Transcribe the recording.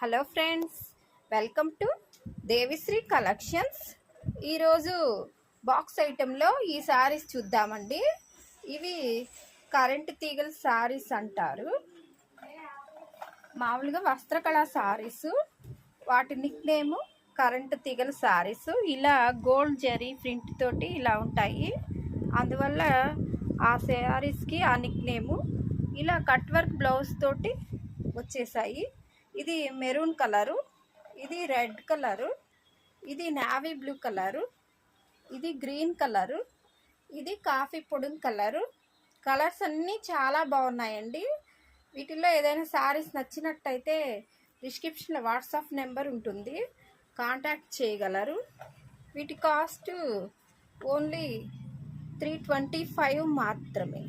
Hello friends, welcome to Devishri collections. ఈరోజు box ఐటెంలో ఈ శారీస్ చూద్దామండి. ఇవి కరెంట్ తీగల శారీస్ అంటారు. మామూలుగా వస్త్రకళ శారీస్, వాటి నిక్ నేమ్ కరెంట్ తీగల శారీస్. ఇలా గోల్డ్ జరీ ప్రింట్ తోటి ఇలా ఉంటాయి, అందువల్ల ఆ శారీస్కి ఆ నిక్ నేము. ఇలా కట్ వర్క్ బ్లౌజ్ తోటి వచ్చేసాయి. ఇది మెరూన్ కలరు, ఇది రెడ్ కలరు, ఇది నావీ బ్లూ కలరు, ఇది గ్రీన్ కలరు, ఇది కాఫీ పొడుం కలరు. కలర్స్ అన్నీ చాలా బాగున్నాయండి. వీటిల్లో ఏదైనా శారీస్ నచ్చినట్టయితే డిస్క్రిప్షన్లో వాట్సాప్ నెంబర్ ఉంటుంది, కాంటాక్ట్ చేయగలరు. వీటి కాస్ట్ ఓన్లీ 325 మాత్రమే.